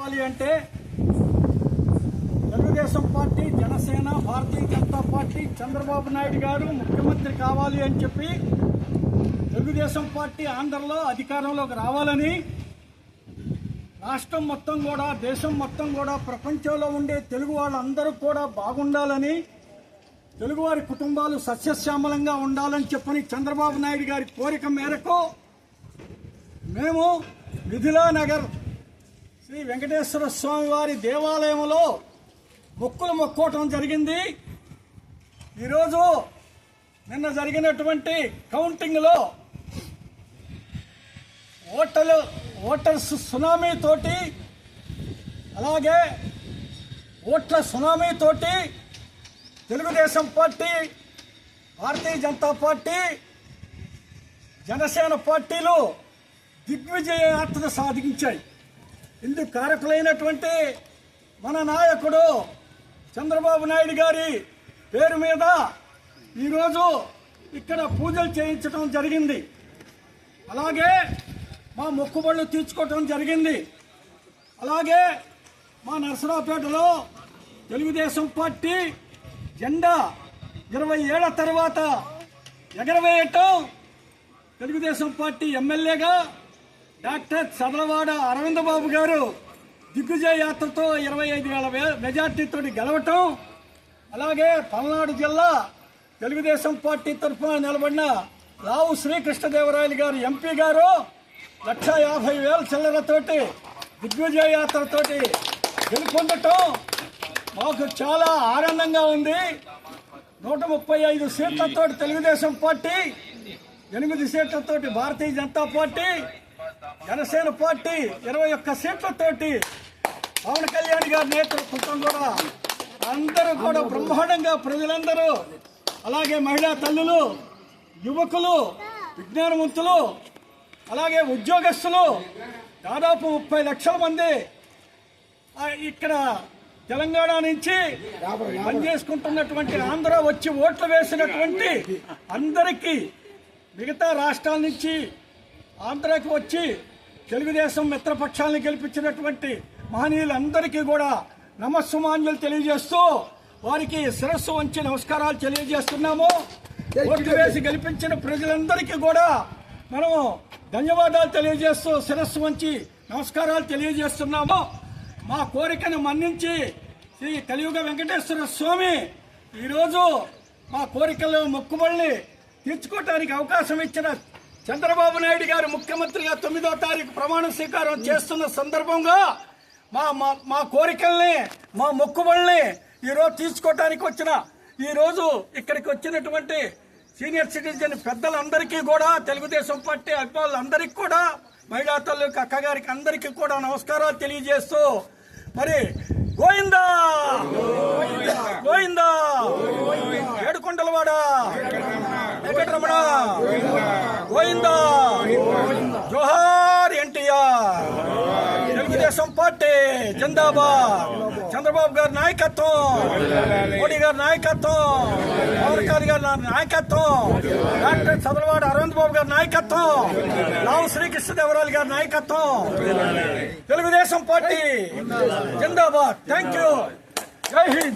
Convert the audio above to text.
అంటే Telugu Desam party, Janasena, Bharatiya Janata party, Chandrababu Naidu గారు ముఖ్యమంత్రి కావాలి అని చెప్పి తెలుగుదేశం పార్టీ ఆంధ్రలో అధికారంలోకి రావాలని, రాష్ట్రం మొత్తం కూడా, దేశం మొత్తం కూడా, ప్రపంచంలో ఉండే తెలుగు వాళ్ళందరూ కూడా బాగుండాలని, తెలుగువారి కుటుంబాలు సస్యశ్యామలంగా ఉండాలని చెప్పని చంద్రబాబు నాయుడు గారి కోరిక మేరకు మేము మిథిలా నగర్ శ్రీ వెంకటేశ్వర స్వామి వారి దేవాలయంలో మొక్కులు మొక్కోవటం జరిగింది. ఈరోజు నిన్న జరిగినటువంటి కౌంటింగ్లో ఓటర్స్ సునామీ తోటి, అలాగే ఓట్ల సునామీ తోటి తెలుగుదేశం పార్టీ, భారతీయ జనతా పార్టీ, జనసేన పార్టీలు దిగ్విజయ యాత్ర సాధించాయి. ఇందుకు కారకులైనటువంటి మన నాయకుడు చంద్రబాబు నాయుడు గారి పేరు మీద ఈరోజు ఇక్కడ పూజలు చేయించడం జరిగింది. అలాగే మా మొక్కుబళ్ళు తీర్చుకోవటం జరిగింది. అలాగే మా నరసరావుపేటలో తెలుగుదేశం పార్టీ జెండా 20 ఏళ్ల తర్వాత ఎగరవేయటం, తెలుగుదేశం పార్టీ ఎమ్మెల్యేగా డాక్టర్ చదలవాడ అరవింద్ బాబు గారు దిగ్విజయ యాత్రతో 25,000 మెజార్టీతో గెలవటం, అలాగే పల్నాడు జిల్లా తెలుగుదేశం పార్టీ తరఫున నిలబడిన రావు శ్రీకృష్ణదేవరాయలు గారు ఎంపీ గారు 1,50,000 చిల్లరతోటి దిగ్విజయ యాత్రతోటి గెలుపొందటం మాకు చాలా ఆనందంగా ఉంది. 135 సీట్లతో Telugu Desam party, 8 సీట్లతోటి Bharatiya Janata party, Janasena party 21 సీట్లతోటి Pawan Kalyan గారి నేతృత్వం కూడా అందరూ కూడా బ్రహ్మాండంగా, ప్రజలందరూ, అలాగే మహిళా తల్లులు, యువకులు, విజ్ఞానవంతులు, అలాగే ఉద్యోగస్తులు దాదాపు 30 లక్షల మంది ఇక్కడ తెలంగాణ నుంచి పనిచేసుకుంటున్నటువంటి, ఆంధ్ర వచ్చి ఓట్లు వేసినటువంటి అందరికీ, మిగతా రాష్ట్రాల నుంచి ఆంధ్రాకి వచ్చి తెలుగుదేశం మిత్రపక్షాలను గెలిపించినటువంటి మహనీయులందరికీ కూడా నమస్సుమాంజలు తెలియజేస్తూ వారికి శిరస్సు వంచి నమస్కారాలు తెలియజేస్తున్నాము. ఓట్లు వేసి గెలిపించిన ప్రజలందరికీ కూడా మనము ధన్యవాదాలు తెలియజేస్తూ శిరస్సు వంచి నమస్కారాలు తెలియజేస్తున్నాము. మా కోరికను మన్నించి శ్రీ కలియుగ వెంకటేశ్వర స్వామి ఈరోజు మా కోరికలు మొక్కుబడిని తీర్చుకోవటానికి అవకాశం ఇచ్చిన చంద్రబాబు నాయుడు గారు ముఖ్యమంత్రిగా 9వ తారీఖు ప్రమాణ స్వీకారం చేస్తున్న సందర్భంగా మా కోరికల్ని, మా మొక్కుబడిని ఈరోజు తీర్చుకోవటానికి ఈరోజు ఇక్కడికి వచ్చినటువంటి సీనియర్ సిటిజన్ పెద్దలందరికీ కూడా, తెలుగుదేశం పార్టీ అభిమానులందరికీ కూడా, మహిళా తల్లికి, అక్కగారికి అందరికీ కూడా నమస్కారాలు తెలియజేస్తూ, మరి గోవిందా గోవిందా, ఏడుకొండలవాడ వెంకటరమణ గోవిందా, జోహార్ ఎన్టీఆర్, తెలుగుదేశం పార్టీ జిందాబాద్, చంద్రబాబు గారి నాయకత్వం, మోడీ గారి నాయకత్వం, పవన్ కళ్యాణ్ గారి నాయకత్వం, డాక్టర్ చదలవాడ అరవింద్ బాబు గారి నాయకత్వం, రావు శ్రీకృష్ణదేవరాయలు గారి నాయకత్వం, Telugu Desam party Zindabad. Thank you. జై హింద్.